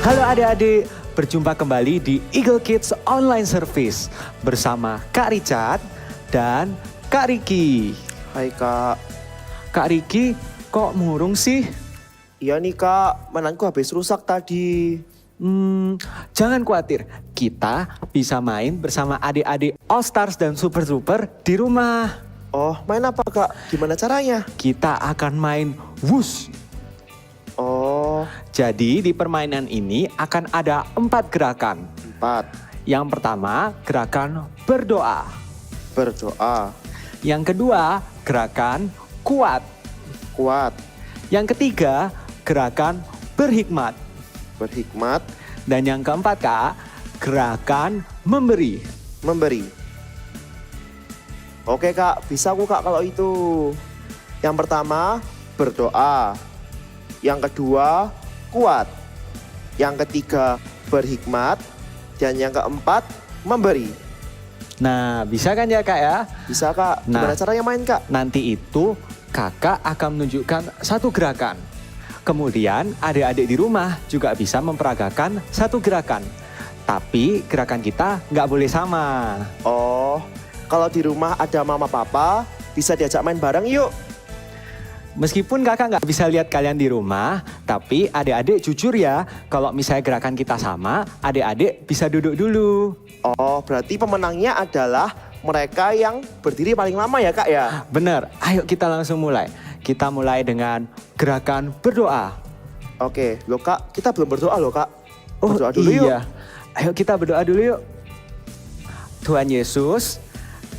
Halo adik-adik, berjumpa kembali di Eagle Kids Online Service bersama Kak Richard dan Kak Riki. Hai Kak. Kak Riki, kok murung sih? Iya nih Kak, mainanku habis rusak tadi. Jangan khawatir, kita bisa main bersama adik-adik All Stars dan Super Trooper di rumah. Oh, main apa Kak? Gimana caranya? Kita akan main Whoosh. Oh, Jadi di permainan ini akan ada 4 gerakan. 4. Yang pertama, gerakan berdoa. Berdoa. Yang kedua, gerakan kuat. Kuat. Yang ketiga, gerakan berhikmat. Berhikmat. Dan yang keempat, Kak, gerakan memberi. Memberi. Oke Kak, bisa aku Kak kalau itu. Yang pertama, berdoa. Yang kedua, kuat. Yang ketiga, berhikmat. Dan yang keempat, memberi. Nah, bisa kan ya, Kak ya? Bisa Kak, gimana caranya main Kak? Nanti itu Kakak akan menunjukkan satu gerakan. Kemudian adik-adik di rumah juga bisa memperagakan satu gerakan. Tapi gerakan kita nggak boleh sama. Oh, kalau di rumah ada mama papa, bisa diajak main bareng yuk. Meskipun kakak nggak bisa lihat kalian di rumah, tapi adik-adik jujur ya, kalau misalnya gerakan kita sama, adik-adik bisa duduk dulu. Oh, berarti pemenangnya adalah mereka yang berdiri paling lama ya Kak ya? Bener, ayo kita langsung mulai. Kita mulai dengan gerakan berdoa. Oke, loh Kak, kita belum berdoa loh Kak. Oh Berdoa dulu iya, ayo kita berdoa dulu yuk. Tuhan Yesus,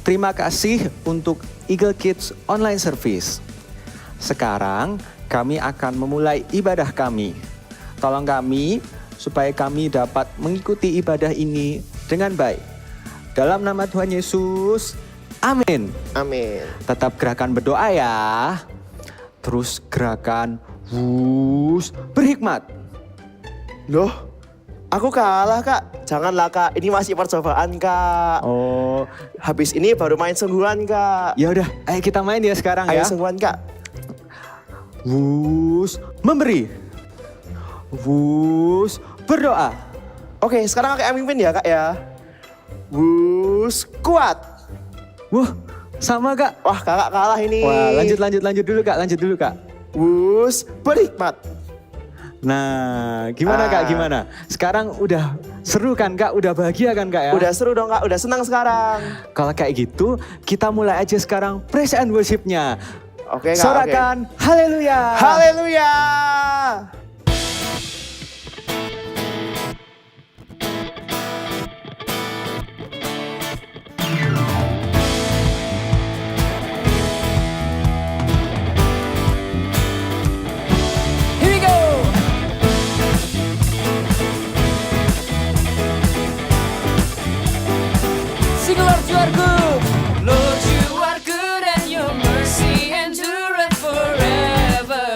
terima kasih untuk Eagle Kids Online Service. Sekarang kami akan memulai ibadah kami. Tolong kami supaya kami dapat mengikuti ibadah ini dengan baik. Dalam nama Tuhan Yesus, amin. Amin. Tetap gerakan berdoa ya. Terus gerakan Whoosh berhikmat. Loh, aku kalah Kak. Janganlah Kak, ini masih percobaan Kak. Oh, Habis ini baru main sungguhan Kak. ya udah, ayo kita main ya sekarang Ayo ya. sungguhan Kak. Whoosh memberi. Whoosh berdoa. Oke, sekarang Kak yang mimpin ya Kak ya. Wus, kuat. Wah, sama Kak. Wah, Kakak kalah ini. Wah, lanjut dulu Kak. Wus, berhikmat. Nah, gimana Kak, gimana? Sekarang udah seru kan Kak? Udah bahagia kan Kak ya? Udah seru dong Kak, udah senang sekarang. Kalau kayak gitu, kita mulai aja sekarang praise and worship-nya. Oke Kak, Sorakan haleluya. Haleluya. Here we go. Sing Lord you are good. Lord, you are good and your mercy endureth forever.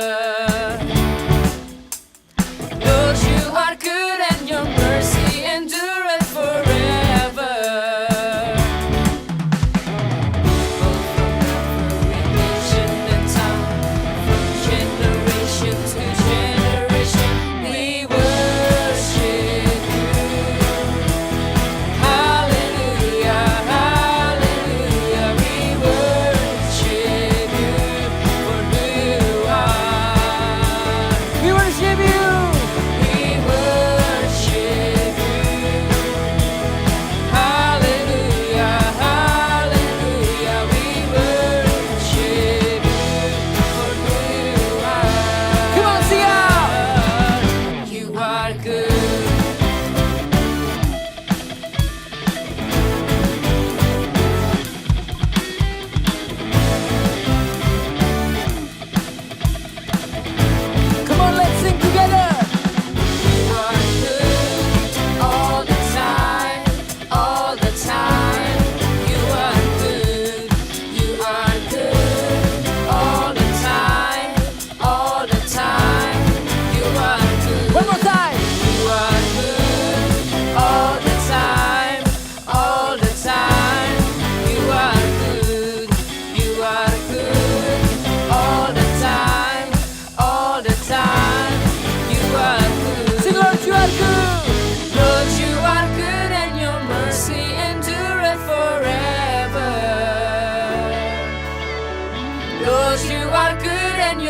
Lord, you are good and your mercy endureth forever. Both from every nation and tongue, from generation to generation, we worship you. Hallelujah, hallelujah.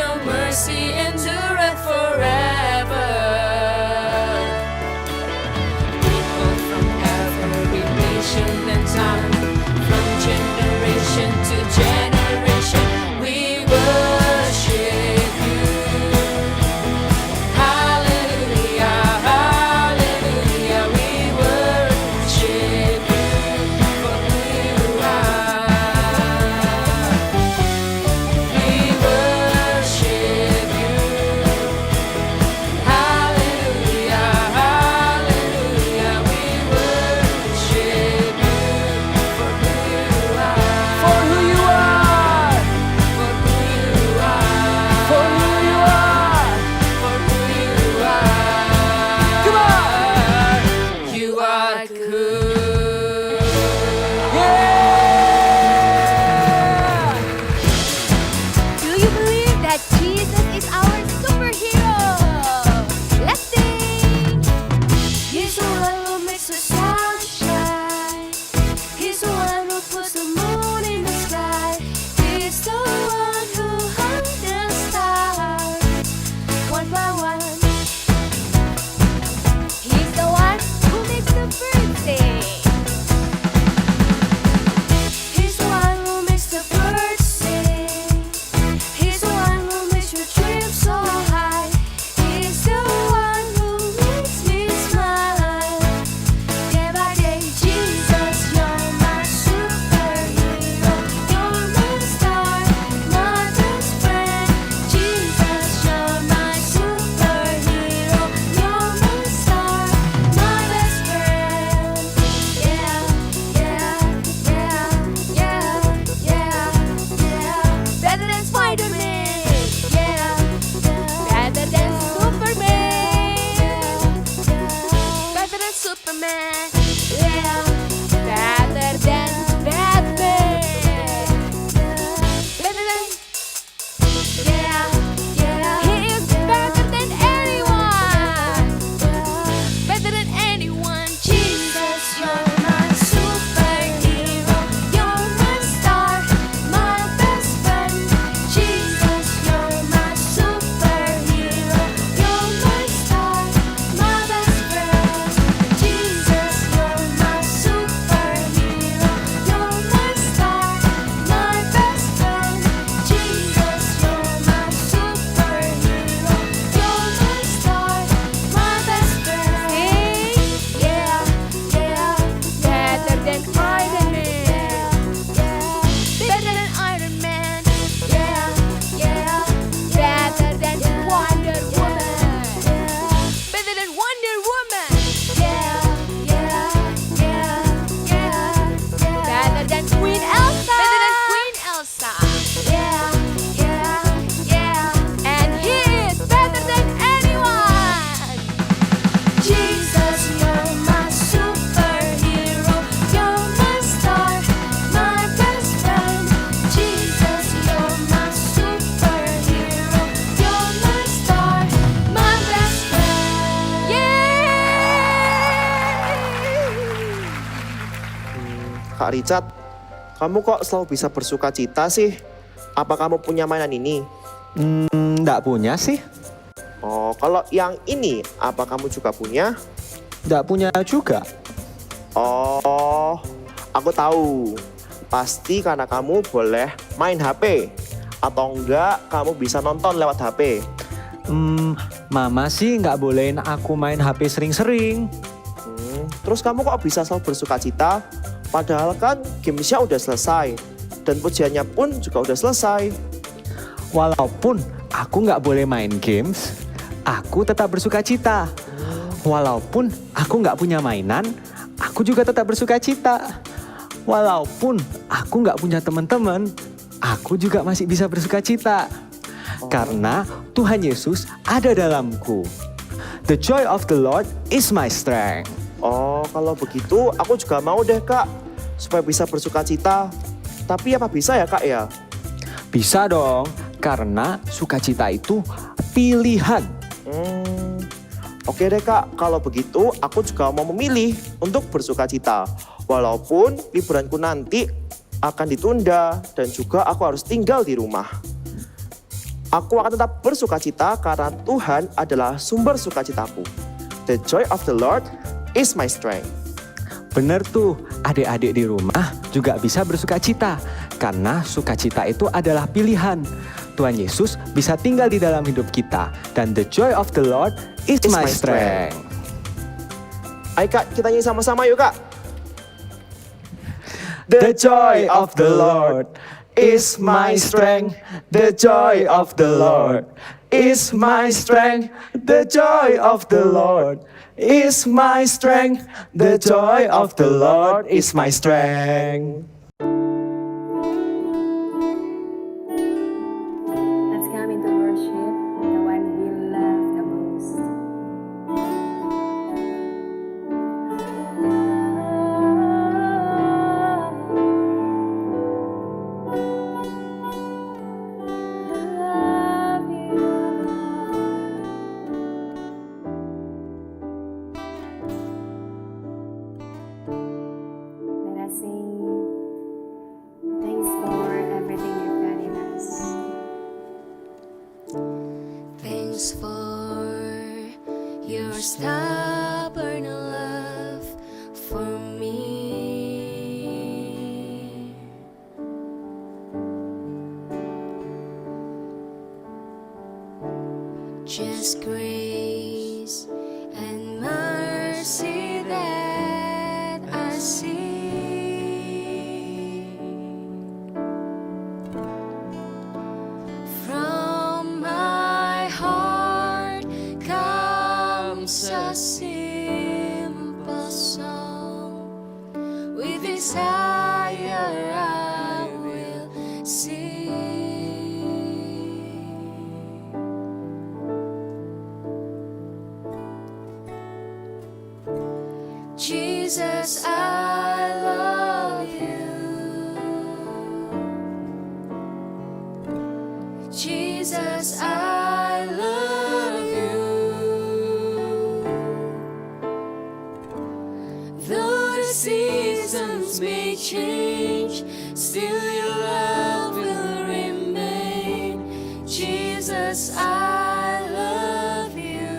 your mercy endureth forever. People from every nation and tongue, from generation to generation, we worship you. Hallelujah, hallelujah, we worship you for who you are. We worship you. Hallelujah, hallelujah, we worship you for who you are. For who you are. For who you are. For who you are. For who you are. Come on. You are good. Do you believe that Jesus is our superhero? Let's sing. He's the one who makes the sun shine. He's the one who puts the moon in the sky. He's the one who hung the stars one by one. He's the one who makes the birds sing. He's the one who makes the birds sing. He's the one who makes your dreams so high. He's the one who makes me smile. Day by day, Jesus, you're my superhero. You're my star, my best friend. Jesus, you're my superhero. You're my star, my best friend. Yeah, yeah, yeah, yeah, yeah, yeah. Better than Spider-Man. Yeah, Better than Superman. better than Superman. Yeah. Better than Batman. Better than, yeah, yeah. He is better than anyone. Better than anyone. Jesus, you're my superhero. You're my star, my best friend. Jesus, you're my superhero. You're my star, my best friend. Jesus, you're my superhero. You're my star, my best friend. Jesus, you're my superhero. You're my star, my best friend. Yeah, yeah, Better than Iron Man. better than Iron Man. Yeah, yeah, Better than Wonder Woman. better than Wonder Woman. Yeah, yeah, yeah, yeah, yeah. Better than Queen Elsa. Better than Queen Elsa. Yeah, yeah, yeah. And he is better than anyone. Jesus, you're my superhero. You're my star, my best friend. Jesus, you're my superhero. You're my star, my best friend. Kak Richard, kamu kok selalu bisa bersuka cita sih? Apa kamu punya mainan ini? Nggak punya sih. Oh, kalau yang ini, apa kamu juga punya? Nggak punya juga. Oh, aku tahu. Pasti karena kamu boleh main HP. Atau enggak, kamu bisa nonton lewat HP. Mama sih nggak bolehin aku main HP sering-sering. Terus kamu kok bisa selalu bersuka cita? Padahal kan gamesnya udah selesai. Dan pujiannya pun juga udah selesai. Walaupun aku nggak boleh main games, aku tetap bersuka cita. Walaupun aku nggak punya mainan, aku juga tetap bersuka cita. Walaupun aku nggak punya teman-teman, aku juga masih bisa bersuka cita. Karena Tuhan Yesus ada dalamku. The joy of the Lord is my strength. Oh, kalau begitu aku juga mau deh, Kak. Supaya bisa bersuka cita. Tapi apa bisa ya, Kak ya? Bisa dong, karena sukacita itu pilihan. Oke deh, Kak. Kalau begitu aku juga mau memilih untuk bersuka cita. Walaupun liburanku nanti akan ditunda dan juga aku harus tinggal di rumah. Aku akan tetap bersukacita karena Tuhan adalah sumber sukacitaku. The joy of the Lord is my strength. Bener tuh, adik-adik di rumah juga bisa bersukacita. Karena sukacita itu adalah pilihan. Tuhan Yesus bisa tinggal di dalam hidup kita. Dan the joy of the Lord is my strength. Ayo Kak, kita nyanyi sama-sama yuk Kak. The joy of the Lord is my strength. The joy of the Lord is my strength. The joy of the Lord is my strength. The joy of the Lord is my strength. Let's come into worship, the one we love the most. Love you, Let us sing. Thanks for everything you've done in us. Thanks for your stubborn love for me. Just grace and mercy that I see. From my heart comes a simple song. With desire I will sing. Jesus, I love you. Jesus, I love you. Though the seasons may change, still your love will remain. Jesus, I love you.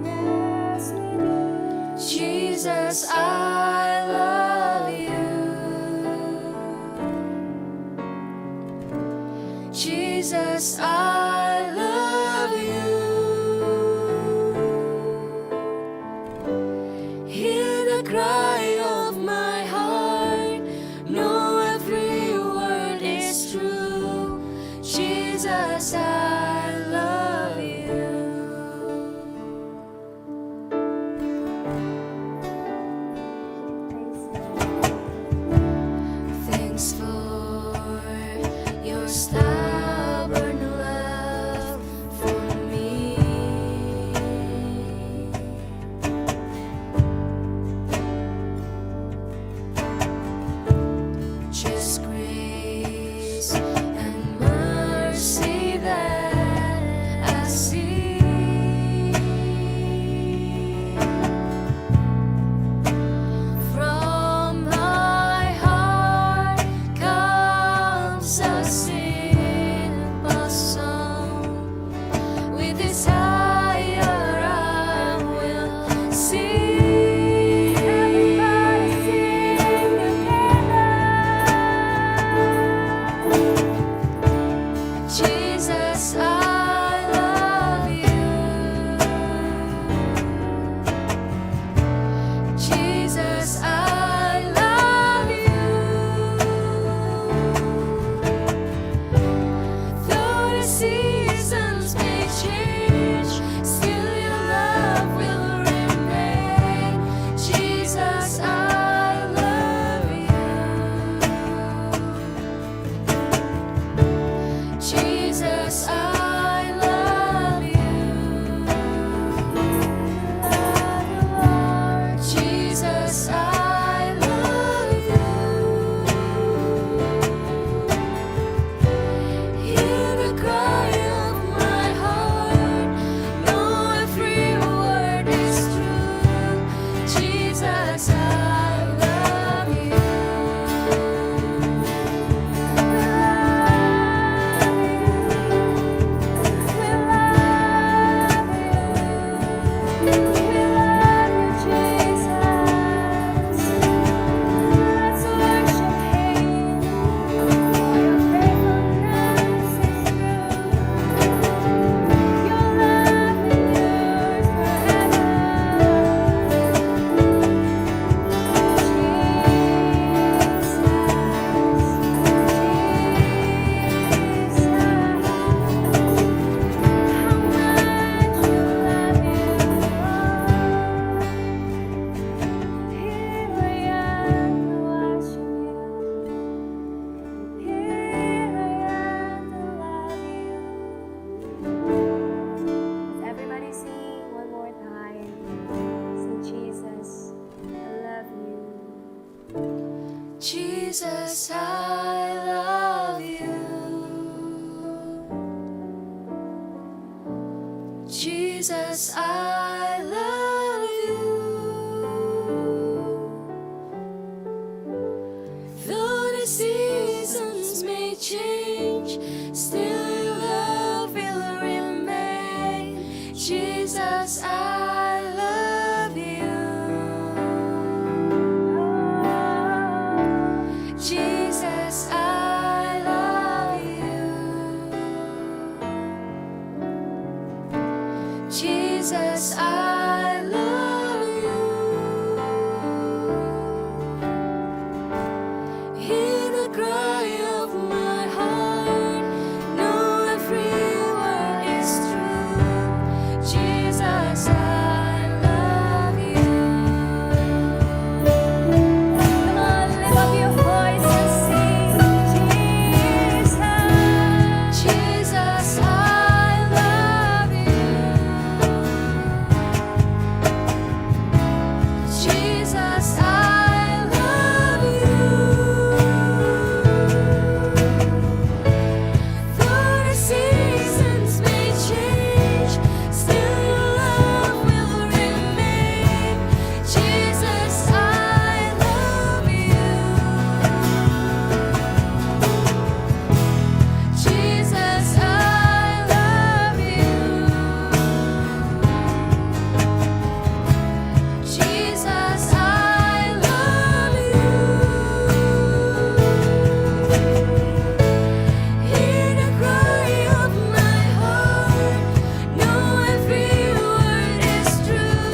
Yes, we do. Jesus, I love you. Jesus, I love you. Hear the cry of my heart. Know every word is true. Jesus, I love you. Thanks for your stubborn love for me. Just grace and mercy that I see. From my heart Jesus, I love you. Jesus, I love you. Though the seasons may change, still your love will remain. Jesus, I love you. Jesus, I love you. Jesus, I love you. Hear the cry of my heart. Know every word is true. Jesus, I love you. Come on, lift up your voice and sing, Jesus. Jesus, I love you. Jesus, I love you. Though the seasons may change, still your love will remain. Jesus, I love you. Jesus, I love you. Jesus, I love you. Hear the cry of my heart. Know every word is true.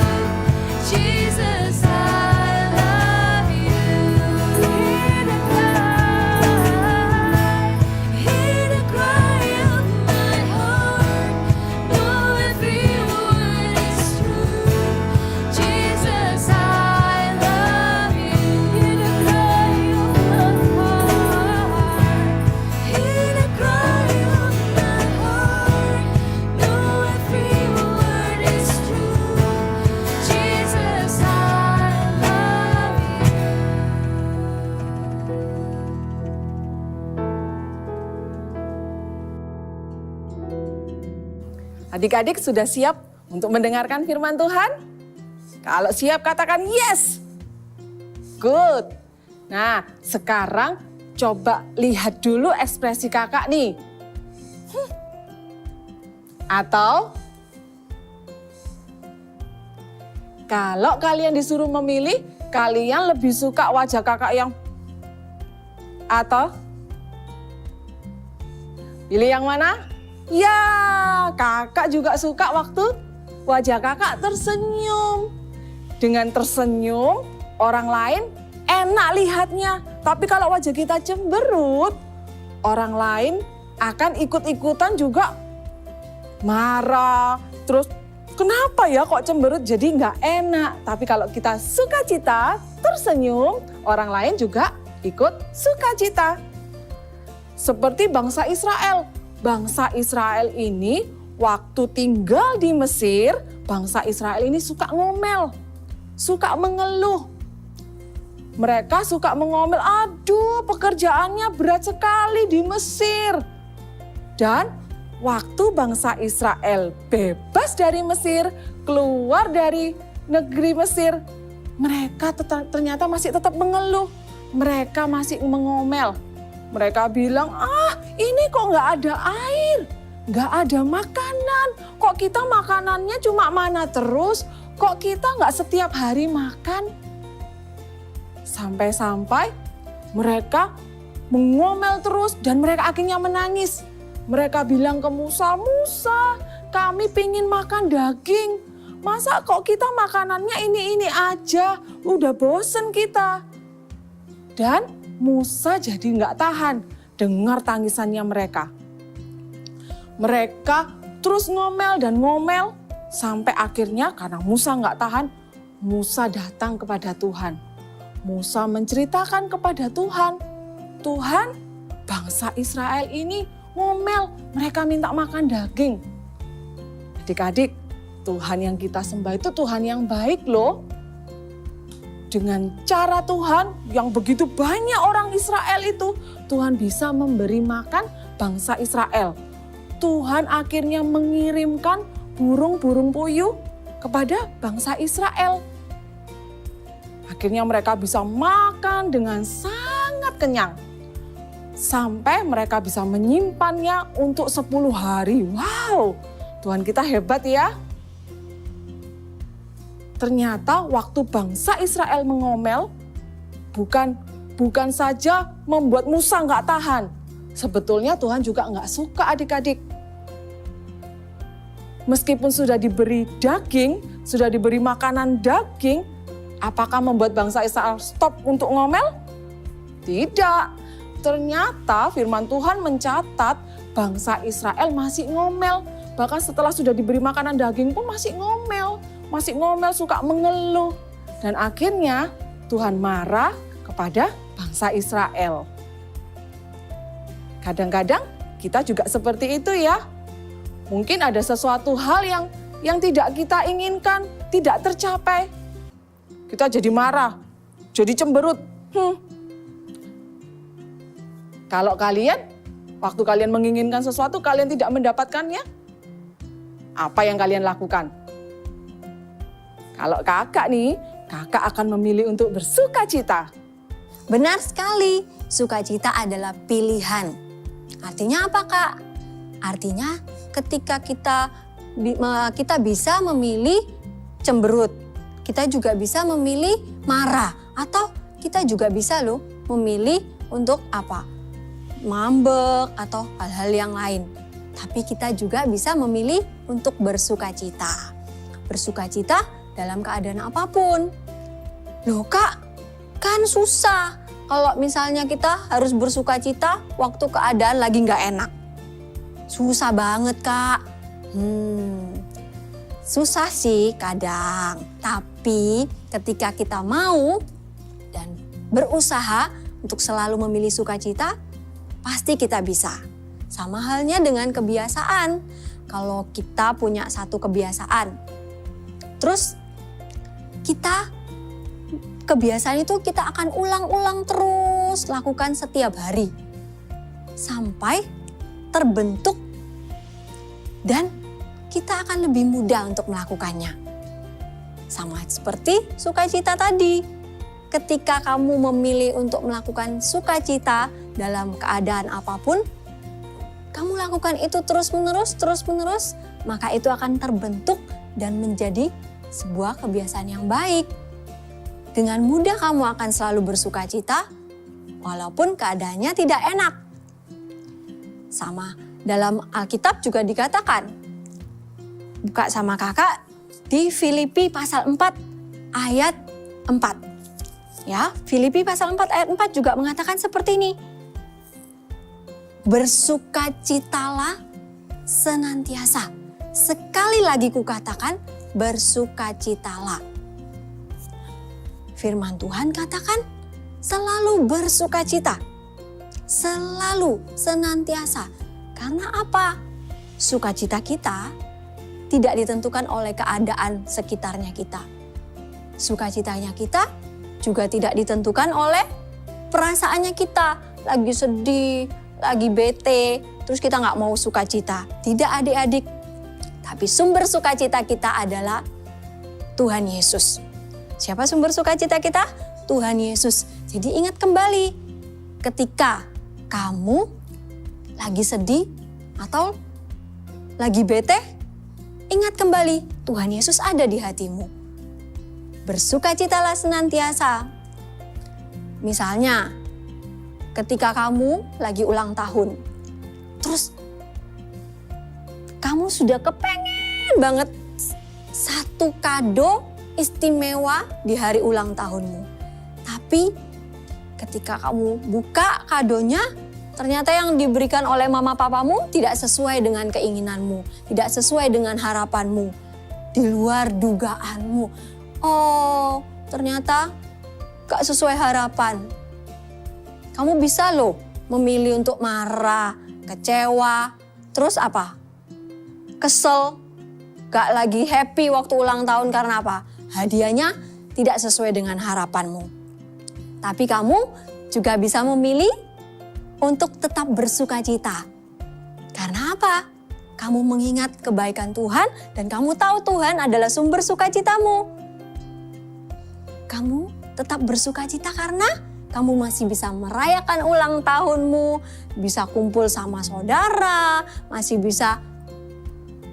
Jesus, I love you. Hear the cry of my heart. Know every word is true. Jesus, I love you. Hear the cry of my heart. Hear the cry of my heart. Know every word is true. Jesus, I love Adik-adik sudah siap untuk mendengarkan firman Tuhan? Kalau siap katakan yes. Good. Nah, sekarang coba lihat dulu ekspresi kakak nih. Atau kalau kalian disuruh memilih, kalian lebih suka wajah kakak yang atau pilih yang mana? Ya, kakak juga suka waktu wajah kakak tersenyum. Dengan tersenyum, orang lain enak lihatnya. Tapi kalau wajah kita cemberut, orang lain akan ikut-ikutan juga marah. Terus kenapa ya kok cemberut, jadi nggak enak. Tapi kalau kita sukacita, tersenyum, orang lain juga ikut sukacita. Seperti bangsa Israel. Bangsa Israel ini waktu tinggal di Mesir, bangsa Israel ini suka ngomel, suka mengeluh. Mereka suka mengomel, aduh pekerjaannya berat sekali di Mesir. Dan waktu bangsa Israel bebas dari Mesir, keluar dari negeri Mesir, mereka ternyata masih tetap mengeluh. Mereka masih mengomel. Mereka bilang, ini kok nggak ada air, nggak ada makanan. Kok kita makanannya cuma mana terus, kok kita nggak setiap hari makan. Sampai-sampai mereka mengomel terus dan mereka akhirnya menangis. Mereka bilang ke Musa, Musa kami pingin makan daging. Masa kok kita makanannya ini aja, udah bosen kita. Dan Musa jadi nggak tahan dengar tangisannya mereka. Mereka terus ngomel dan ngomel sampai akhirnya karena Musa nggak tahan, Musa datang kepada Tuhan. Musa menceritakan kepada Tuhan, Tuhan bangsa Israel ini ngomel, mereka minta makan daging. Adik-adik, Tuhan yang kita sembah itu Tuhan yang baik loh. dengan cara Tuhan yang begitu banyak orang Israel itu, Tuhan bisa memberi makan bangsa Israel. Tuhan akhirnya mengirimkan burung-burung puyuh kepada bangsa Israel. Akhirnya mereka bisa makan dengan sangat kenyang. Sampai mereka bisa menyimpannya untuk 10 hari. Wow, Tuhan kita hebat ya. Ternyata waktu bangsa Israel mengomel, bukan saja membuat Musa nggak tahan. Sebetulnya Tuhan juga nggak suka adik-adik. Meskipun sudah diberi daging, sudah diberi makanan daging, apakah membuat bangsa Israel stop untuk ngomel? Tidak. Ternyata firman Tuhan mencatat bangsa Israel masih ngomel. Bahkan setelah sudah diberi makanan daging pun masih ngomel. Masih ngomel, suka mengeluh. Dan akhirnya Tuhan marah kepada bangsa Israel. Kadang-kadang kita juga seperti itu ya. Mungkin ada sesuatu hal yang tidak kita inginkan, tidak tercapai. Kita jadi marah, jadi cemberut. Kalau kalian, waktu kalian menginginkan sesuatu, kalian tidak mendapatkannya, apa yang kalian lakukan? Kalau kakak nih, kakak akan memilih untuk bersuka cita. Benar sekali, sukacita adalah pilihan. Artinya apa Kak? Artinya ketika kita bisa memilih cemberut, kita juga bisa memilih marah, atau kita juga bisa loh memilih untuk apa? Ngambek atau hal-hal yang lain. Tapi kita juga bisa memilih untuk bersukacita. Bersukacita dalam keadaan apapun. Loh Kak, kan susah kalau misalnya kita harus bersukacita waktu keadaan lagi nggak enak. Susah banget Kak. Susah sih kadang. Tapi ketika kita mau dan berusaha untuk selalu memilih sukacita, pasti kita bisa. Sama halnya dengan kebiasaan. Kalau kita punya satu kebiasaan, terus kebiasaan itu kita akan ulang-ulang terus lakukan setiap hari. Sampai terbentuk dan kita akan lebih mudah untuk melakukannya. Sama seperti sukacita tadi. Ketika kamu memilih untuk melakukan sukacita dalam keadaan apapun, kamu lakukan itu terus-menerus, maka itu akan terbentuk dan menjadi sebuah kebiasaan yang baik. Dengan mudah kamu akan selalu bersukacita walaupun keadaannya tidak enak. Sama dalam Alkitab juga dikatakan. Buka sama kakak di Filipi pasal 4 ayat 4. Ya, Filipi pasal 4 ayat 4 juga mengatakan seperti ini. Bersukacitalah senantiasa. Sekali lagi kukatakan, bersukacitalah. Firman Tuhan katakan selalu bersukacita. Selalu, senantiasa. Karena apa? Sukacita kita tidak ditentukan oleh keadaan sekitarnya kita. Sukacitanya kita juga tidak ditentukan oleh perasaannya kita. Lagi sedih, lagi bete, terus kita nggak mau sukacita. Tidak adik-adik. Tapi sumber sukacita kita adalah Tuhan Yesus. Siapa sumber sukacita kita? Tuhan Yesus. Jadi ingat kembali, ketika kamu lagi sedih atau lagi bete, ingat kembali Tuhan Yesus ada di hatimu. Bersukacitalah senantiasa. Misalnya, ketika kamu lagi ulang tahun, terus kamu sudah kepengen banget satu kado istimewa di hari ulang tahunmu. Tapi ketika kamu buka kadonya, ternyata yang diberikan oleh mama papamu tidak sesuai dengan keinginanmu, tidak sesuai dengan harapanmu, di luar dugaanmu. Oh, ternyata gak sesuai harapan. Kamu bisa loh memilih untuk marah, kecewa, terus apa? Kesel, gak lagi happy waktu ulang tahun karena apa? Hadiahnya tidak sesuai dengan harapanmu. Tapi kamu juga bisa memilih untuk tetap bersukacita. Karena apa? Kamu mengingat kebaikan Tuhan dan kamu tahu Tuhan adalah sumber sukacitamu. Kamu tetap bersukacita karena kamu masih bisa merayakan ulang tahunmu, bisa kumpul sama saudara, masih bisa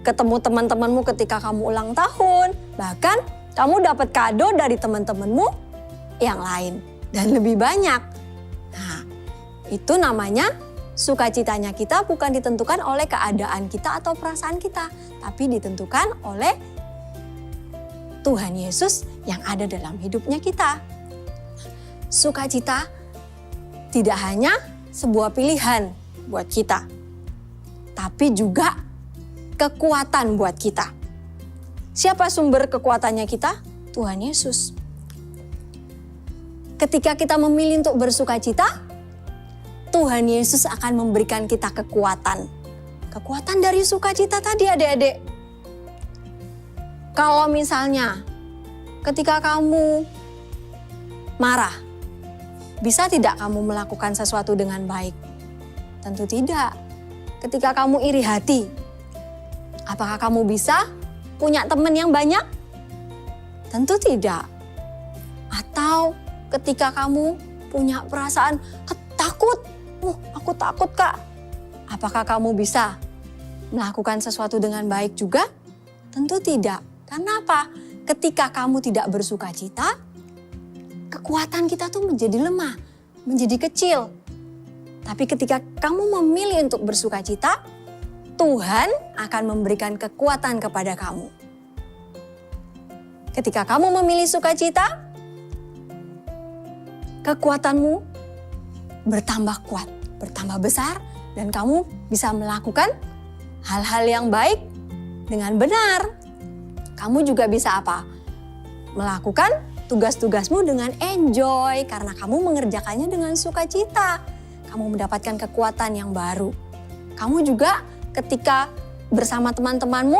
ketemu teman-temanmu ketika kamu ulang tahun. Bahkan kamu dapat kado dari teman-temanmu yang lain dan lebih banyak. Nah, itu namanya sukacitanya kita bukan ditentukan oleh keadaan kita atau perasaan kita, tapi ditentukan oleh Tuhan Yesus yang ada dalam hidupnya kita. Sukacita tidak hanya sebuah pilihan buat kita, tapi juga kekuatan buat kita. Siapa sumber kekuatannya kita? Tuhan Yesus. Ketika kita memilih untuk bersukacita, Tuhan Yesus akan memberikan kita kekuatan. Kekuatan dari sukacita tadi adik-adik. Kalau misalnya ketika kamu marah, bisa tidak kamu melakukan sesuatu dengan baik? Tentu tidak. Ketika kamu iri hati, apakah kamu bisa punya teman yang banyak? Tentu tidak. Atau ketika kamu punya perasaan takut, aku takut Kak. Apakah kamu bisa melakukan sesuatu dengan baik juga? Tentu tidak. Karena apa? Ketika kamu tidak bersukacita, kekuatan kita tuh menjadi lemah, menjadi kecil. Tapi ketika kamu memilih untuk bersukacita, Tuhan akan memberikan kekuatan kepada kamu. Ketika kamu memilih sukacita, kekuatanmu bertambah kuat, bertambah besar, dan kamu bisa melakukan hal-hal yang baik dengan benar. Kamu juga bisa apa? Melakukan tugas-tugasmu dengan enjoy karena kamu mengerjakannya dengan sukacita. Kamu mendapatkan kekuatan yang baru. Kamu juga ketika bersama teman-temanmu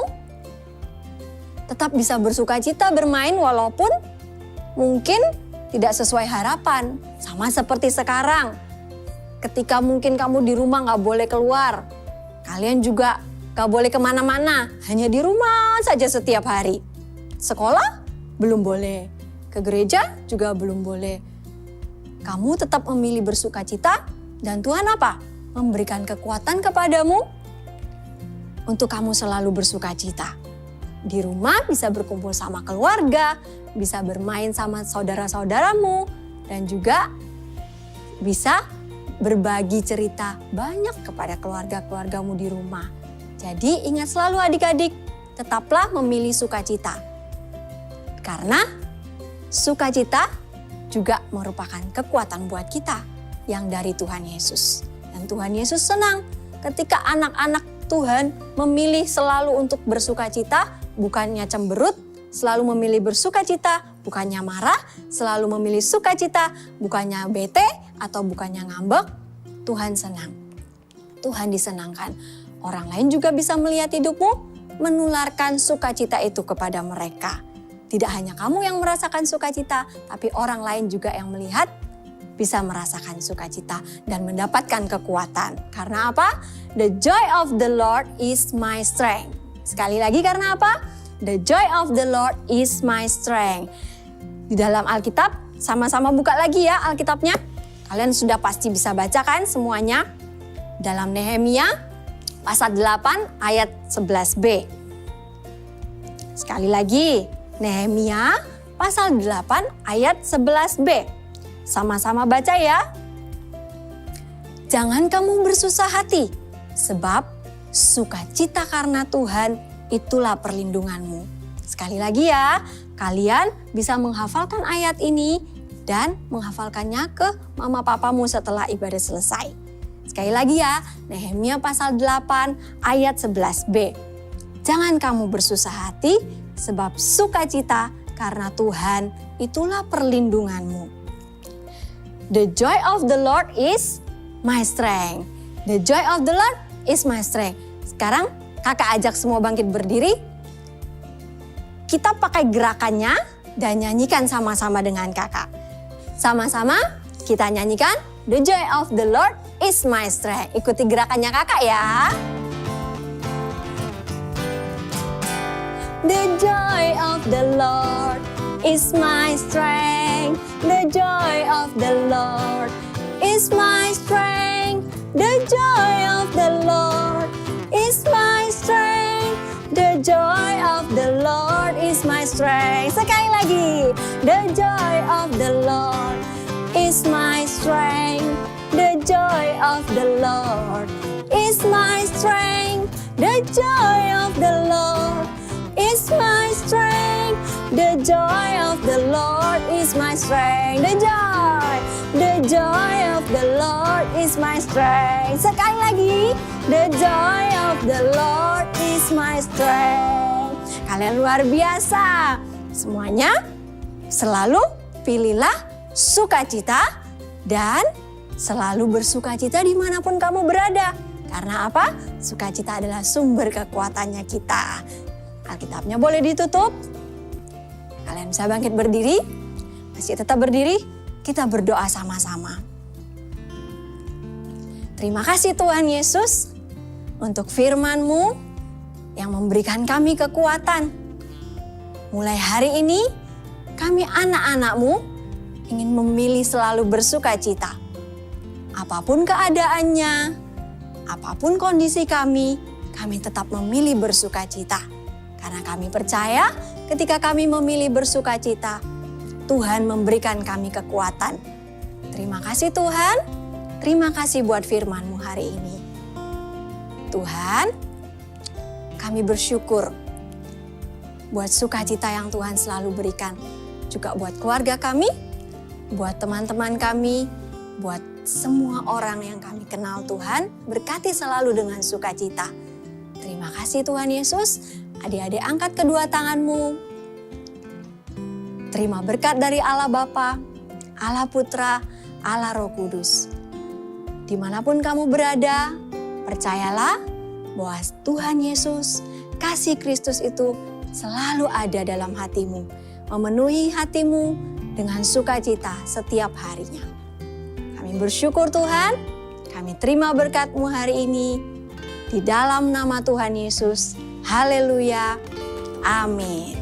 tetap bisa bersukacita bermain walaupun mungkin tidak sesuai harapan. Sama seperti sekarang. Ketika mungkin kamu di rumah gak boleh keluar. Kalian juga gak boleh kemana-mana. Hanya di rumah saja setiap hari. Sekolah belum boleh. Ke gereja juga belum boleh. Kamu tetap memilih bersukacita dan Tuhan apa? Memberikan kekuatan kepadamu untuk kamu selalu bersukacita. Di rumah bisa berkumpul sama keluarga, bisa bermain sama saudara-saudaramu, dan juga bisa berbagi cerita banyak kepada keluarga-keluargamu di rumah. Jadi ingat selalu adik-adik, tetaplah memilih sukacita. Karena sukacita juga merupakan kekuatan buat kita yang dari Tuhan Yesus. Dan Tuhan Yesus senang ketika anak-anak Tuhan memilih selalu untuk bersukacita, bukannya cemberut, selalu memilih bersukacita, bukannya marah, selalu memilih sukacita, bukannya bete atau bukannya ngambek. Tuhan senang. Tuhan disenangkan. Orang lain juga bisa melihat hidupmu, menularkan sukacita itu kepada mereka. Tidak hanya kamu yang merasakan sukacita, tapi orang lain juga yang melihat bisa merasakan sukacita dan mendapatkan kekuatan. Karena apa? The joy of the Lord is my strength. Sekali lagi karena apa? The joy of the Lord is my strength. Di dalam Alkitab, sama-sama buka lagi ya Alkitabnya. Kalian sudah pasti bisa baca kan semuanya? Dalam Nehemia pasal 8 ayat 11b. Sekali lagi, Nehemia pasal 8 ayat 11b. Sama-sama baca ya. Jangan kamu bersusah hati, sebab sukacita karena Tuhan itulah perlindunganmu. Sekali lagi ya, kalian bisa menghafalkan ayat ini dan menghafalkannya ke mama papamu setelah ibadah selesai. Sekali lagi ya, Nehemia pasal 8 ayat 11b. Jangan kamu bersusah hati, sebab sukacita karena Tuhan itulah perlindunganmu. The joy of the Lord is my strength. The joy of the Lord is my strength. Sekarang kakak ajak semua bangkit berdiri. Kita pakai gerakannya dan nyanyikan sama-sama dengan kakak. Sama-sama kita nyanyikan The Joy of the Lord is my strength. Ikuti gerakannya kakak ya. The joy of the Lord is my strength. The joy of the Lord is my strength. The joy of the Lord is my strength. The joy of the Lord is my strength. Sekali lagi. The joy of the Lord is my strength. The joy of the Lord is my strength. The joy of the Lord is my strength. The joy of the Lord is my strength. The joy of the Lord is my strength. Sekali lagi. The joy of the Lord is my strength. Kalian luar biasa. Semuanya selalu pilihlah sukacita dan selalu bersukacita dimanapun kamu berada. Karena apa? Sukacita adalah sumber kekuatannya kita. Alkitabnya boleh ditutup. Kalian bisa bangkit berdiri. Masih tetap berdiri, kita berdoa sama-sama. Terima kasih Tuhan Yesus untuk firman-Mu yang memberikan kami kekuatan. Mulai hari ini, kami anak-anak-Mu ingin memilih selalu bersukacita. Apapun keadaannya, apapun kondisi kami tetap memilih bersukacita. Karena kami percaya ketika kami memilih bersukacita, Tuhan memberikan kami kekuatan. Terima kasih Tuhan, terima kasih buat firman-Mu hari ini. Tuhan, kami bersyukur buat sukacita yang Tuhan selalu berikan. Juga buat keluarga kami, buat teman-teman kami, buat semua orang yang kami kenal Tuhan, berkati selalu dengan sukacita. Terima kasih Tuhan Yesus. Adik-adik angkat kedua tanganmu. Terima berkat dari Allah Bapa, Allah Putra, Allah Roh Kudus. Dimanapun kamu berada, percayalah bahwa Tuhan Yesus, kasih Kristus itu selalu ada dalam hatimu. Memenuhi hatimu dengan sukacita setiap harinya. Kami bersyukur Tuhan, kami terima berkat-Mu hari ini. Di dalam nama Tuhan Yesus. Haleluya. Amin.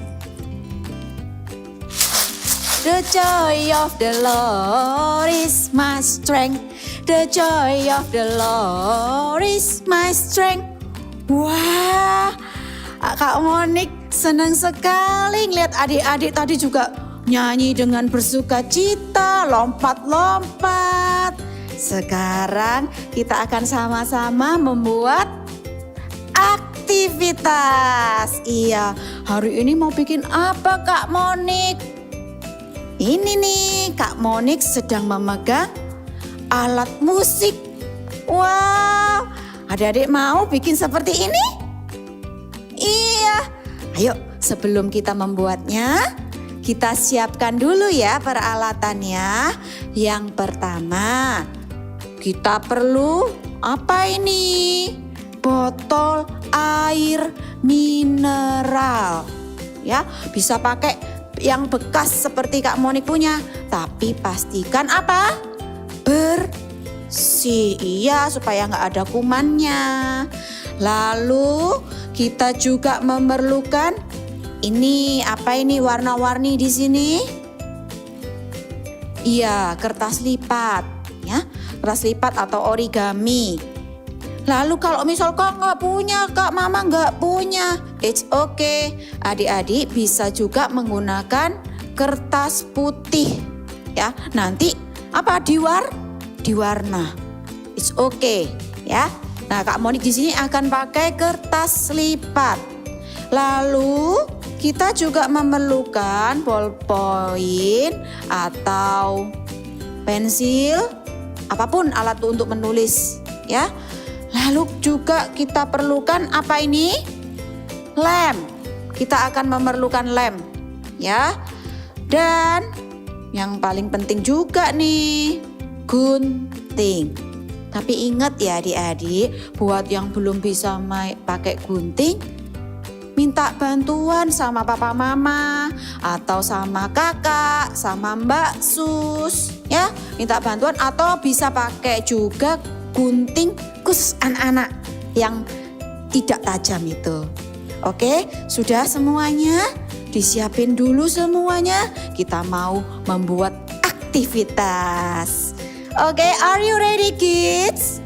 The joy of the Lord is my strength. The joy of the Lord is my strength. Wah, Kak Monik senang sekali ngeliat adik-adik tadi juga nyanyi dengan bersukacita, lompat-lompat. Sekarang kita akan sama-sama membuat aktivitas. Iya, hari ini mau bikin apa Kak Monik? Ini nih, Kak Monik sedang memegang alat musik. Wow, adik-adik mau bikin seperti ini? Iya, ayo sebelum kita membuatnya, kita siapkan dulu ya peralatannya. Yang pertama, kita perlu apa ini? Botol air mineral. Ya, bisa pakai yang bekas seperti Kak Monik punya, tapi pastikan apa? Bersih. Iya, supaya nggak ada kumannya. Lalu kita juga memerlukan ini apa ini warna-warni di sini? Iya, kertas lipat, ya, kertas lipat atau origami. Lalu kalau misal Kak nggak punya, Kak Mama nggak punya, it's okay. Adik-adik bisa juga menggunakan kertas putih, ya. Nanti apa diwarna, it's okay, ya. Nah, Kak Monik di sini akan pakai kertas lipat. Lalu kita juga memerlukan ballpoint atau pensil, apapun alat untuk menulis, ya. Lalu juga kita perlukan apa ini? Lem. Kita akan memerlukan lem, ya. Dan yang paling penting juga nih, gunting. Tapi ingat ya adik-adik, buat yang belum bisa pakai gunting, minta bantuan sama papa mama atau sama kakak, sama Mbak Sus, ya, minta bantuan atau bisa pakai juga gunting khusus anak-anak yang tidak tajam itu. Oke, sudah semuanya? Disiapin dulu semuanya. Kita mau membuat aktivitas. Oke, are you ready kids?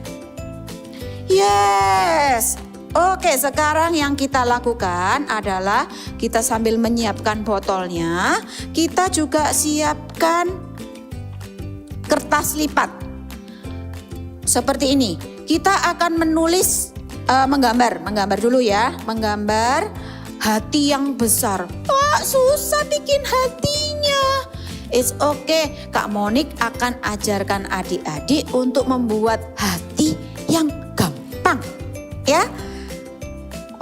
Yes. Oke, sekarang yang kita lakukan adalah kita sambil menyiapkan botolnya, kita juga siapkan kertas lipat. Seperti ini. Kita akan menulis menggambar dulu ya, menggambar hati yang besar. Wah, susah bikin hatinya. It's okay, Kak Monik akan ajarkan adik-adik untuk membuat hati yang gampang, ya.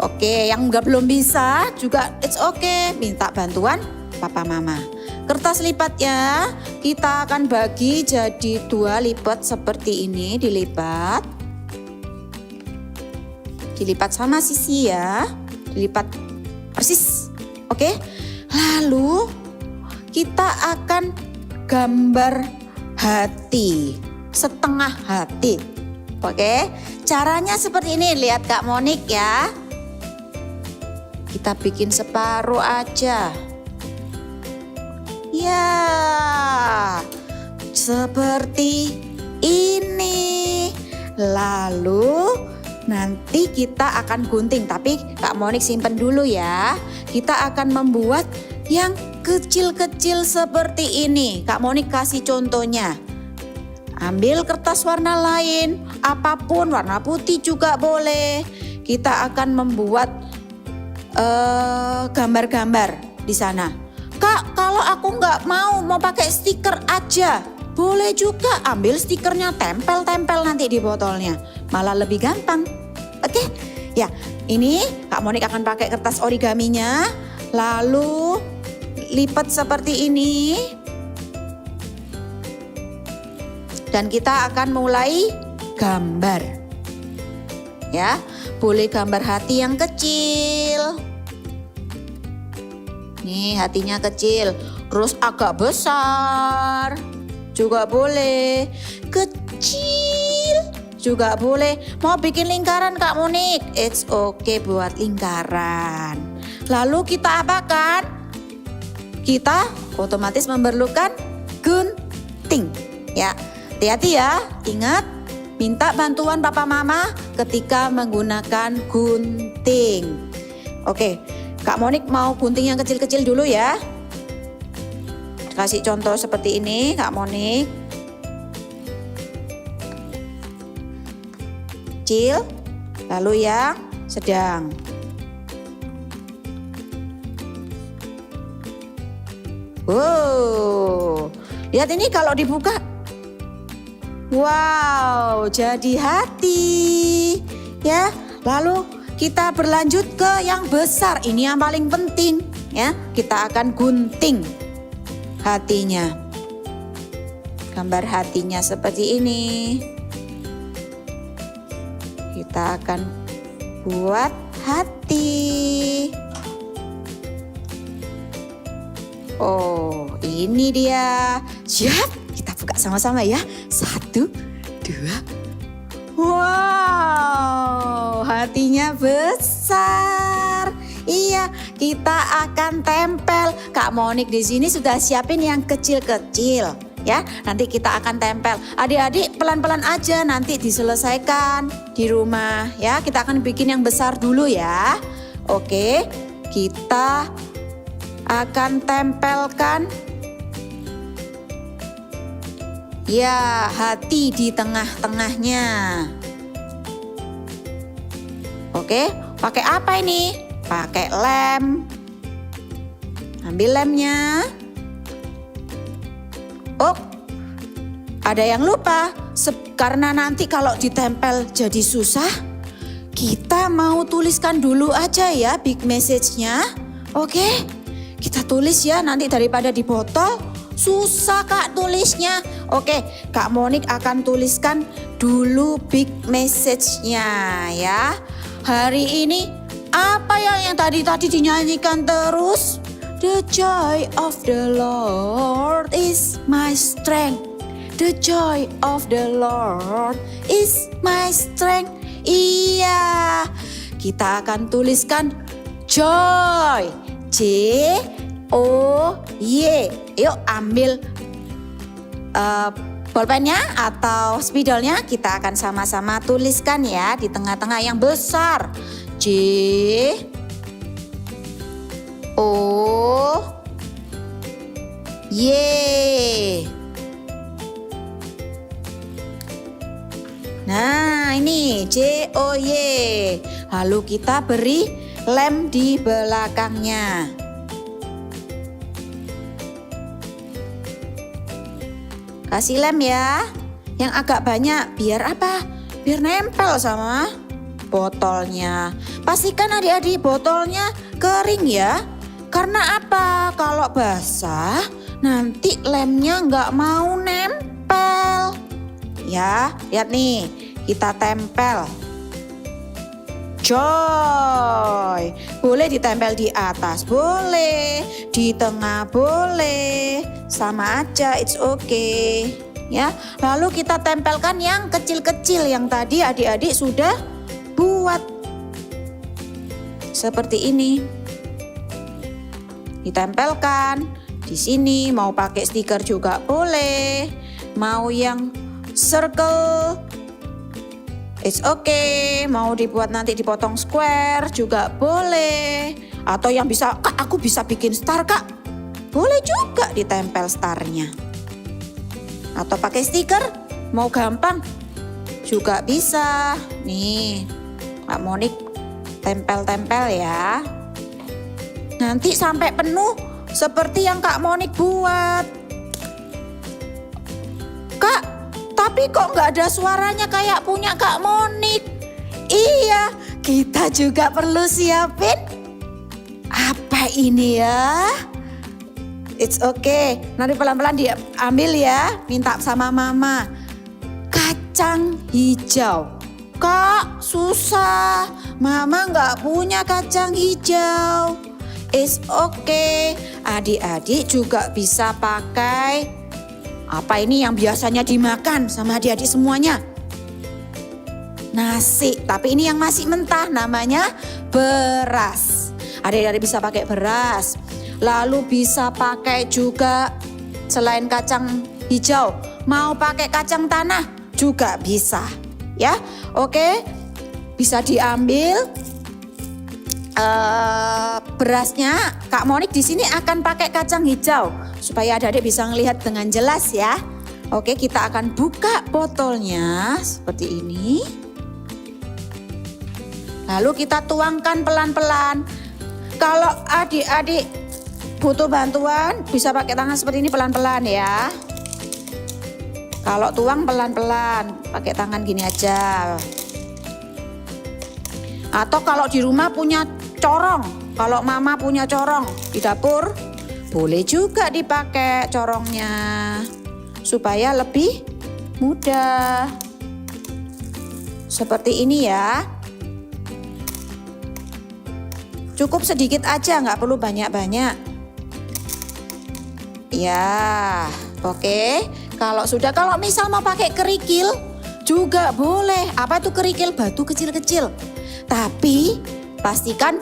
Oke, yang belum bisa juga it's okay, minta bantuan papa mama. Kertas lipatnya kita akan bagi jadi 2 lipat seperti ini, dilipat. Dilipat sama sisi ya, dilipat persis. Oke, lalu kita akan gambar hati, setengah hati. Oke, caranya seperti ini, lihat Kak Monik ya. Kita bikin separuh aja. Ya, seperti ini. Lalu nanti kita akan gunting, tapi Kak Monik simpen dulu ya. Kita akan membuat yang kecil-kecil seperti ini. Kak Monik kasih contohnya. Ambil kertas warna lain, apapun, warna putih juga boleh. Kita akan membuat gambar-gambar di sana. Kak, kalau aku nggak mau pakai stiker aja, boleh juga. Ambil stikernya, tempel-tempel nanti di botolnya. Malah lebih gampang. Oke, ya ini Kak Monik akan pakai kertas origaminya. Lalu lipat seperti ini. Dan kita akan mulai gambar. Ya, boleh gambar hati yang kecil. Nih hatinya kecil, terus agak besar juga boleh, kecil juga boleh. Mau bikin lingkaran Kak Monik? It's okay buat lingkaran. Lalu kita apakan? Kita otomatis memerlukan gunting. Ya, hati-hati ya. Ingat, minta bantuan papa mama ketika menggunakan gunting. Oke, Kak Monik mau gunting yang kecil-kecil dulu ya. Kasih contoh seperti ini Kak Monik. Kecil, lalu yang sedang. Wow, lihat ini kalau dibuka. Wow, jadi hati. Ya, lalu kita berlanjut ke yang besar. Ini yang paling penting ya. Kita akan gunting hatinya. Gambar hatinya seperti ini. Kita akan buat hati. Oh, ini dia. Siap? Kita buka sama-sama ya. 1, 2. Wow, hatinya besar. Iya, kita akan tempel. Kak Monik di sini sudah siapin yang kecil-kecil, ya. Nanti kita akan tempel. Adik-adik pelan-pelan aja, nanti diselesaikan di rumah, ya. Kita akan bikin yang besar dulu ya. Oke, kita akan tempelkan. Ya, hati di tengah-tengahnya. Oke, pakai apa ini? Pakai lem. Ambil lemnya. Oh, ada yang lupa. Karena nanti kalau ditempel jadi susah, kita mau tuliskan dulu aja ya big message-nya. Oke, kita tulis ya, nanti daripada di botol. Susah Kak tulisnya. Oke, Kak Monik akan tuliskan dulu big message-nya ya. Hari ini Apa yang tadi dinyanyikan terus? The joy of the Lord is my strength. The joy of the Lord is my strength. Iya, kita akan tuliskan joy. J-O-Y. Yuk ambil bolpennya atau spidolnya, kita akan sama-sama tuliskan ya di tengah-tengah yang besar. J-O-Y. Nah ini J-O-Y. Lalu kita beri lem di belakangnya. Kasih lem ya, yang agak banyak. Biar apa? Biar nempel sama botolnya. Pastikan adik-adik botolnya kering ya. Karena apa? Kalau basah nanti lemnya nggak mau nempel. Ya, lihat nih, kita tempel. Joy. Boleh ditempel di atas, boleh. Di tengah, boleh. Sama aja, it's okay. Ya, lalu kita tempelkan yang kecil-kecil yang tadi adik-adik sudah buat. Seperti ini. Ditempelkan di sini, mau pakai stiker juga boleh. Mau yang circle, it's okay. Mau dibuat nanti dipotong square juga boleh. Atau yang bisa, Kak aku bisa bikin star Kak. Boleh juga ditempel starnya. Atau pakai stiker, mau gampang juga bisa. Nih, Kak Monik tempel-tempel ya. Nanti sampai penuh seperti yang Kak Monik buat. Kak, tapi kok nggak ada suaranya kayak punya Kak Monik? Iya, kita juga perlu siapin. Apa ini ya? It's okay, nanti pelan-pelan diambil ya. Minta sama mama. Kacang hijau. Kak, susah. Mama nggak punya kacang hijau. It's okay, adik-adik juga bisa pakai apa ini yang biasanya dimakan sama adik-adik semuanya? Nasi, tapi ini yang masih mentah namanya beras. Adik-adik bisa pakai beras. Lalu bisa pakai juga selain kacang hijau, mau pakai kacang tanah juga bisa. Ya, oke. Bisa diambil berasnya. Kak Monik di sini akan pakai kacang hijau supaya adik-adik bisa melihat dengan jelas ya. Oke, kita akan buka botolnya seperti ini. Lalu kita tuangkan pelan-pelan. Kalau adik-adik butuh bantuan bisa pakai tangan seperti ini pelan-pelan ya. Kalau tuang pelan-pelan, pakai tangan gini aja. Atau kalau di rumah punya corong, kalau mama punya corong di dapur, boleh juga dipakai corongnya supaya lebih mudah. Seperti ini ya. Cukup sedikit aja, nggak perlu banyak-banyak. Ya, oke. Kalau misal mau pakai kerikil juga boleh. Apa itu kerikil? Batu kecil-kecil. Tapi pastikan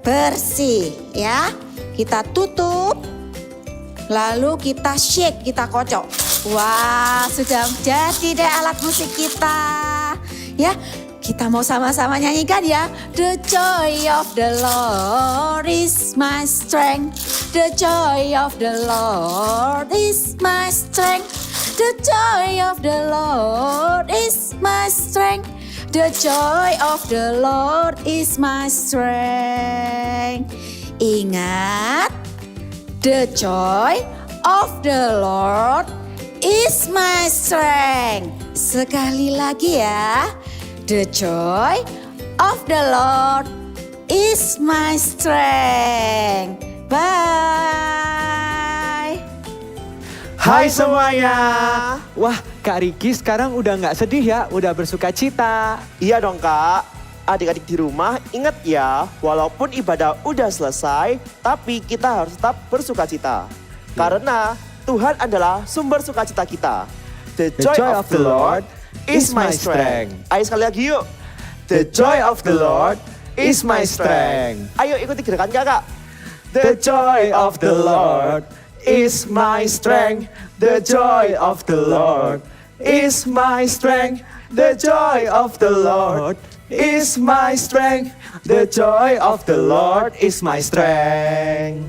bersih ya. Kita tutup. Lalu kita shake, kita kocok. Wah, sudah jadi deh alat musik kita. Ya, kita mau sama-sama nyanyikan ya. The joy of the Lord is my strength. The joy of the Lord is my strength. The joy of the Lord is my strength. The joy of the Lord is my strength. Ingat, the joy of the Lord is my strength. Sekali lagi ya. The joy of the Lord is my strength. Bye. Hai semuanya. Wah, Kak Riki sekarang udah nggak sedih ya, udah bersuka cita. Iya dong Kak. adik-adik di rumah ingat ya, walaupun ibadah udah selesai, tapi kita harus tetap bersukacita. Karena Tuhan adalah sumber sukacita kita. The joy of the Lord is my strength. Ayo sekali lagi yuk. The joy of the Lord is my strength. Ayo ikuti gerakan kakak. The joy of the Lord is my strength. The joy of the Lord is my strength. The joy of the Lord is my strength. The joy of the Lord is my strength.